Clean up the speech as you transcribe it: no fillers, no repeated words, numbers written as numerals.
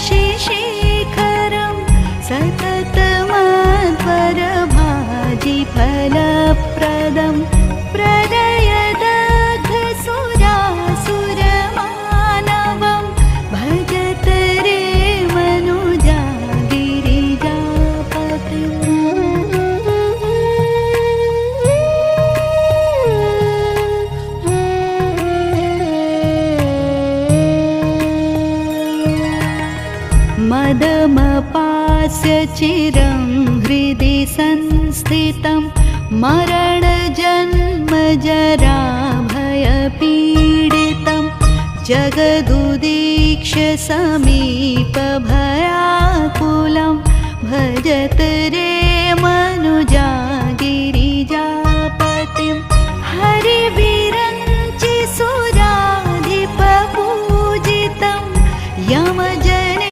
शशिशेखरं सततमध्वरभाजिफलप्रदं प्रलयदग्धसुरासुरमानवं भजत रे मनुजा मदमपास्य चिरं हृदि संस्थितं मरणजन्मजराभयपीडितं जगदुदीक्ष्य समीपभयाकुलं भजत रे